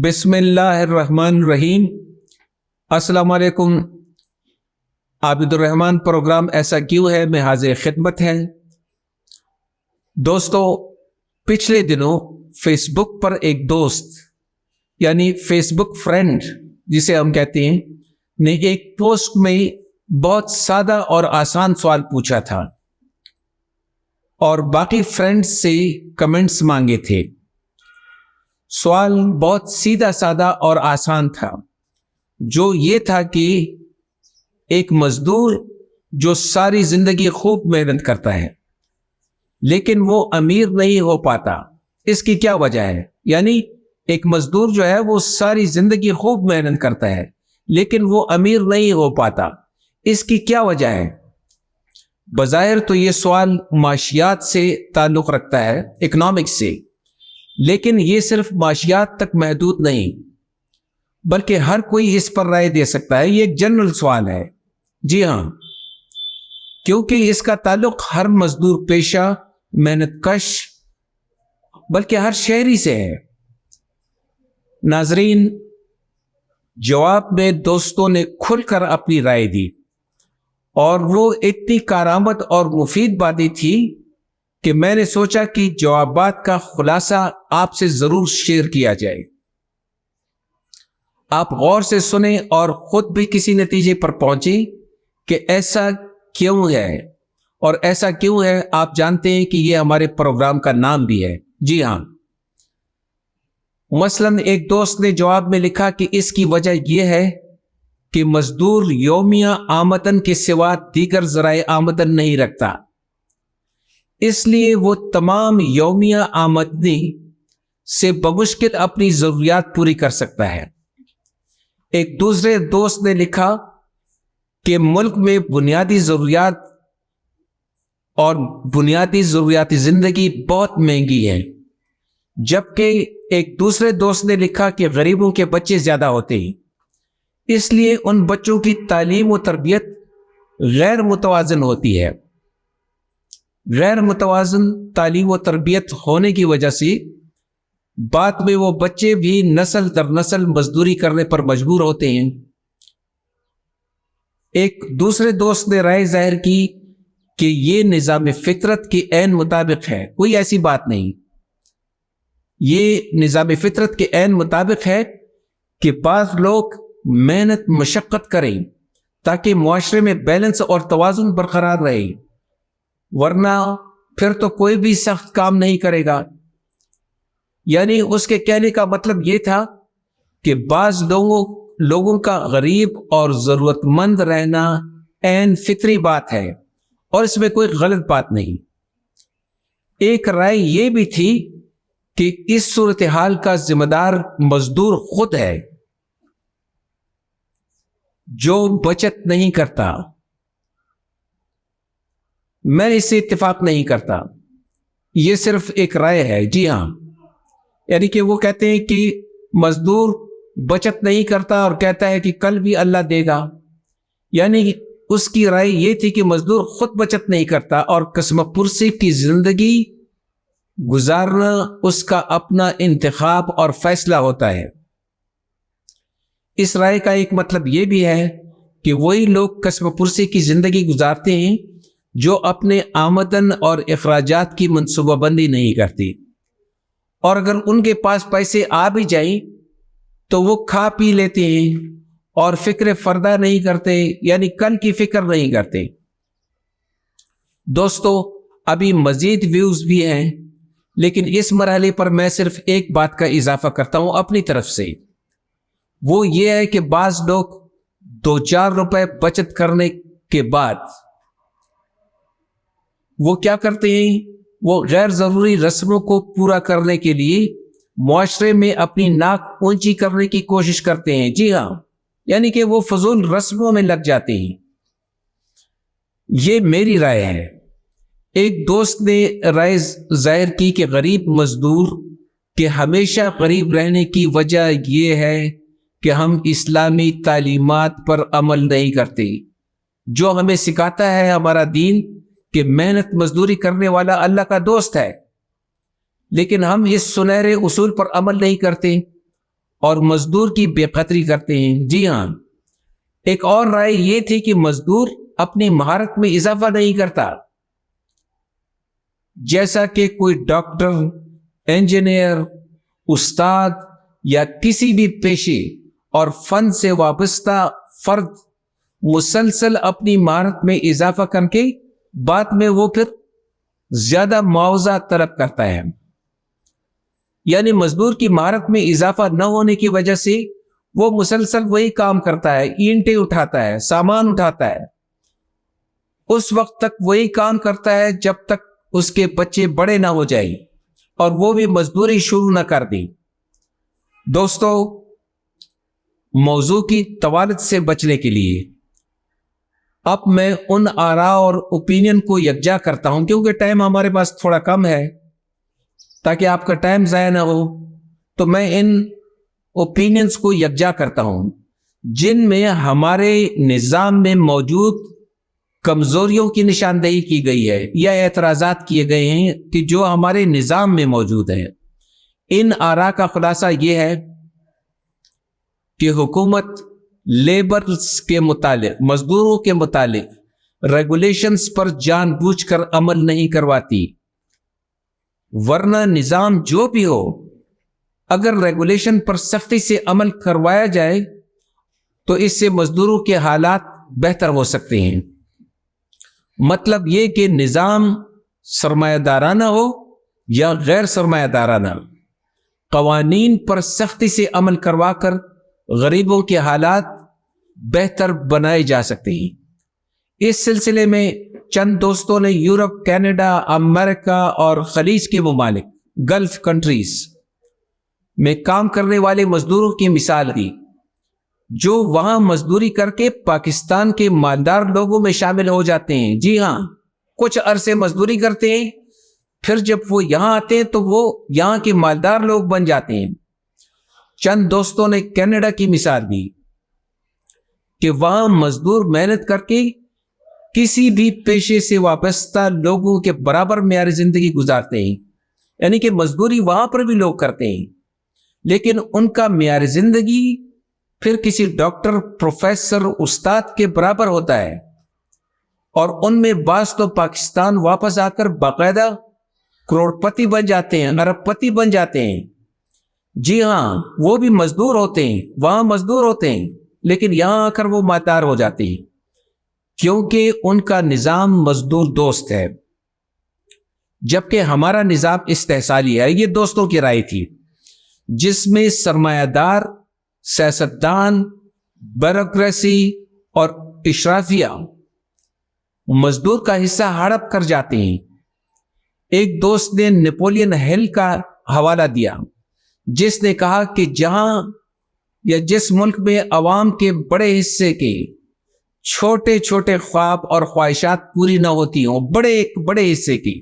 بسم اللہ الرحمن الرحیم۔ السلام علیکم۔ عابد الرحمن پروگرام ایسا کیوں ہے میں حاضر خدمت ہے۔ دوستو، پچھلے دنوں فیس بک پر ایک دوست یعنی فیس بک فرینڈ جسے ہم کہتے ہیں نے ایک پوسٹ میں بہت سادہ اور آسان سوال پوچھا تھا اور باقی فرینڈز سے کمنٹس مانگے تھے۔ سوال بہت سیدھا سادہ اور آسان تھا، جو یہ تھا کہ ایک مزدور جو ساری زندگی خوب محنت کرتا ہے لیکن وہ امیر نہیں ہو پاتا، اس کی کیا وجہ ہے؟ یعنی ایک مزدور جو ہے وہ ساری زندگی خوب محنت کرتا ہے لیکن وہ امیر نہیں ہو پاتا، اس کی کیا وجہ ہے؟ بظاہر تو یہ سوال معاشیات سے تعلق رکھتا ہے، اکنامکس سے، لیکن یہ صرف معاشیات تک محدود نہیں بلکہ ہر کوئی اس پر رائے دے سکتا ہے۔ یہ ایک جنرل سوال ہے، جی ہاں، کیونکہ اس کا تعلق ہر مزدور پیشہ، محنت کش، بلکہ ہر شہری سے ہے۔ ناظرین، جواب میں دوستوں نے کھل کر اپنی رائے دی اور وہ اتنی کارآمد اور مفید باتیں تھی کہ میں نے سوچا کہ جوابات کا خلاصہ آپ سے ضرور شیئر کیا جائے۔ آپ غور سے سنیں اور خود بھی کسی نتیجے پر پہنچیں کہ ایسا کیوں ہے، اور ایسا کیوں ہے آپ جانتے ہیں کہ یہ ہمارے پروگرام کا نام بھی ہے، جی ہاں۔ مثلاً ایک دوست نے جواب میں لکھا کہ اس کی وجہ یہ ہے کہ مزدور یومیہ آمدن کے سوا دیگر ذرائع آمدن نہیں رکھتا، اس لیے وہ تمام یومیہ آمدنی سے بمشکل اپنی ضروریات پوری کر سکتا ہے۔ ایک دوسرے دوست نے لکھا کہ ملک میں بنیادی ضروریات اور بنیادی ضروریات زندگی بہت مہنگی ہے، جبکہ ایک دوسرے دوست نے لکھا کہ غریبوں کے بچے زیادہ ہوتے ہیں، اس لیے ان بچوں کی تعلیم و تربیت غیر متوازن ہوتی ہے۔ غیر متوازن تعلیم و تربیت ہونے کی وجہ سے بعد میں وہ بچے بھی نسل در نسل مزدوری کرنے پر مجبور ہوتے ہیں۔ ایک دوسرے دوست نے رائے ظاہر کی کہ یہ نظام فطرت کے عین مطابق ہے، کوئی ایسی بات نہیں، یہ نظام فطرت کے عین مطابق ہے کہ بعض لوگ محنت مشقت کریں تاکہ معاشرے میں بیلنس اور توازن برقرار رہے، ورنہ پھر تو کوئی بھی سخت کام نہیں کرے گا۔ یعنی اس کے کہنے کا مطلب یہ تھا کہ بعض لوگوں کا غریب اور ضرورت مند رہنا عین فطری بات ہے اور اس میں کوئی غلط بات نہیں۔ ایک رائے یہ بھی تھی کہ اس صورتحال کا ذمہ دار مزدور خود ہے جو بچت نہیں کرتا۔ میں اس سے اتفاق نہیں کرتا، یہ صرف ایک رائے ہے، جی ہاں۔ یعنی کہ وہ کہتے ہیں کہ مزدور بچت نہیں کرتا اور کہتا ہے کہ کل بھی اللہ دے گا، یعنی اس کی رائے یہ تھی کہ مزدور خود بچت نہیں کرتا اور قسم پرسی کی زندگی گزارنا اس کا اپنا انتخاب اور فیصلہ ہوتا ہے۔ اس رائے کا ایک مطلب یہ بھی ہے کہ وہی لوگ قسم پرسی کی زندگی گزارتے ہیں جو اپنے آمدن اور اخراجات کی منصوبہ بندی نہیں کرتی، اور اگر ان کے پاس پیسے آ بھی جائیں تو وہ کھا پی لیتے ہیں اور فکر فردہ نہیں کرتے، یعنی کل کی فکر نہیں کرتے۔ دوستو، ابھی مزید ویوز بھی ہیں لیکن اس مرحلے پر میں صرف ایک بات کا اضافہ کرتا ہوں اپنی طرف سے، وہ یہ ہے کہ بعض لوگ 2-4 روپے بچت کرنے کے بعد وہ کیا کرتے ہیں؟ وہ غیر ضروری رسموں کو پورا کرنے کے لیے معاشرے میں اپنی ناک اونچی کرنے کی کوشش کرتے ہیں، جی ہاں، یعنی کہ وہ فضول رسموں میں لگ جاتے ہیں۔ یہ میری رائے ہے۔ ایک دوست نے رائے ظاہر کی کہ غریب مزدور کے ہمیشہ غریب رہنے کی وجہ یہ ہے کہ ہم اسلامی تعلیمات پر عمل نہیں کرتے، جو ہمیں سکھاتا ہے ہمارا دین کہ محنت مزدوری کرنے والا اللہ کا دوست ہے، لیکن ہم اس سنہرے اصول پر عمل نہیں کرتے اور مزدور کی بے قدری کرتے ہیں۔ جی ہاں، ایک اور رائے یہ تھی کہ مزدور اپنی مہارت میں اضافہ نہیں کرتا، جیسا کہ کوئی ڈاکٹر، انجینئر، استاد یا کسی بھی پیشے اور فن سے وابستہ فرد مسلسل اپنی مہارت میں اضافہ کر کے بعد میں وہ پھر زیادہ معاوضہ طلب کرتا ہے۔ یعنی مزدور کی مہارت میں اضافہ نہ ہونے کی وجہ سے وہ مسلسل وہی کام کرتا ہے، اینٹیں اٹھاتا ہے، سامان اٹھاتا ہے، اس وقت تک وہی کام کرتا ہے جب تک اس کے بچے بڑے نہ ہو جائیں اور وہ بھی مزدوری شروع نہ کر دیں۔ دوستو، موضوع کی طوالت سے بچنے کے لیے اب میں ان آراء اور اوپینین کو یکجا کرتا ہوں، کیونکہ ٹائم ہمارے پاس تھوڑا کم ہے، تاکہ آپ کا ٹائم ضائع نہ ہو، تو میں ان اوپینینز کو یکجا کرتا ہوں جن میں ہمارے نظام میں موجود کمزوریوں کی نشاندہی کی گئی ہے یا اعتراضات کیے گئے ہیں کہ جو ہمارے نظام میں موجود ہے۔ ان آراء کا خلاصہ یہ ہے کہ حکومت لیبرز کے متعلق، مزدوروں کے متعلق ریگولیشنز پر جان بوجھ کر عمل نہیں کرواتی، ورنہ نظام جو بھی ہو اگر ریگولیشن پر سختی سے عمل کروایا جائے تو اس سے مزدوروں کے حالات بہتر ہو سکتے ہیں۔ مطلب یہ کہ نظام سرمایہ دارانہ ہو یا غیر سرمایہ دارانہ، قوانین پر سختی سے عمل کروا کر غریبوں کے حالات بہتر بنائے جا سکتے ہیں۔ اس سلسلے میں چند دوستوں نے یورپ، کینیڈا، امریکہ اور خلیج کے ممالک، گلف کنٹریز میں کام کرنے والے مزدوروں کی مثال دی جو وہاں مزدوری کر کے پاکستان کے مالدار لوگوں میں شامل ہو جاتے ہیں۔ جی ہاں، کچھ عرصے مزدوری کرتے ہیں، پھر جب وہ یہاں آتے ہیں تو وہ یہاں کے مالدار لوگ بن جاتے ہیں۔ چند دوستوں نے کینیڈا کی مثال دی کہ وہاں مزدور محنت کر کے کسی بھی پیشے سے وابستہ لوگوں کے برابر معیار زندگی گزارتے ہیں، یعنی کہ مزدوری وہاں پر بھی لوگ کرتے ہیں، لیکن ان کا معیار زندگی پھر کسی ڈاکٹر، پروفیسر، استاد کے برابر ہوتا ہے، اور ان میں بعض تو پاکستان واپس آ کر باقاعدہ کروڑ پتی بن جاتے ہیں، ارب پتی بن جاتے ہیں۔ جی ہاں، وہ بھی مزدور ہوتے ہیں، وہاں مزدور ہوتے ہیں، لیکن یہاں آ کر وہ مالدار ہو جاتے ہیں، کیونکہ ان کا نظام مزدور دوست ہے، جبکہ ہمارا نظام استحصالی ہے۔ یہ دوستوں کی رائے تھی، جس میں سرمایہ دار، سیاستدان، بیوروکریسی اور اشرافیہ مزدور کا حصہ ہڑپ کر جاتے ہیں۔ ایک دوست نے نیپولین ہل کا حوالہ دیا، جس نے کہا کہ جہاں یا جس ملک میں عوام کے بڑے حصے کے چھوٹے چھوٹے خواب اور خواہشات پوری نہ ہوتی ہوں، بڑے حصے کی،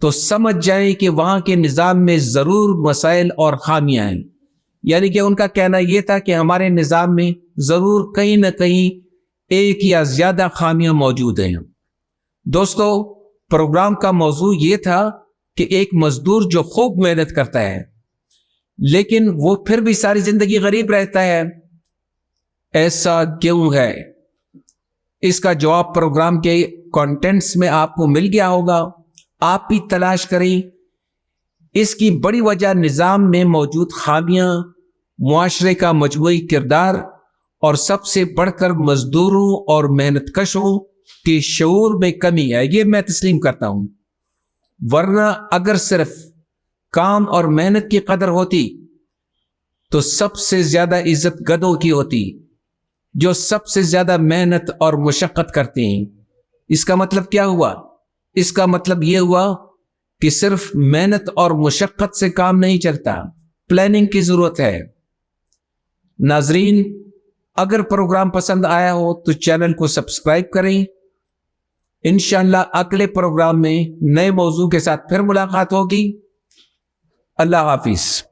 تو سمجھ جائیں کہ وہاں کے نظام میں ضرور مسائل اور خامیاں ہیں۔ یعنی کہ ان کا کہنا یہ تھا کہ ہمارے نظام میں ضرور کہیں نہ کہیں ایک یا زیادہ خامیاں موجود ہیں۔ دوستو، پروگرام کا موضوع یہ تھا کہ ایک مزدور جو خوب محنت کرتا ہے لیکن وہ پھر بھی ساری زندگی غریب رہتا ہے، ایسا کیوں ہے؟ اس کا جواب پروگرام کے کانٹینٹس میں آپ کو مل گیا ہوگا، آپ بھی تلاش کریں۔ اس کی بڑی وجہ نظام میں موجود خامیاں، معاشرے کا مجموعی کردار اور سب سے بڑھ کر مزدوروں اور محنت کشوں کے شعور میں کمی ہے، یہ میں تسلیم کرتا ہوں۔ ورنہ اگر صرف کام اور محنت کی قدر ہوتی تو سب سے زیادہ عزت گدوں کی ہوتی، جو سب سے زیادہ محنت اور مشقت کرتے ہیں۔ اس کا مطلب کیا ہوا؟ اس کا مطلب یہ ہوا کہ صرف محنت اور مشقت سے کام نہیں چلتا، پلاننگ کی ضرورت ہے۔ ناظرین، اگر پروگرام پسند آیا ہو تو چینل کو سبسکرائب کریں۔ انشاءاللہ اگلے پروگرام میں نئے موضوع کے ساتھ پھر ملاقات ہوگی۔ اللہ حافظ۔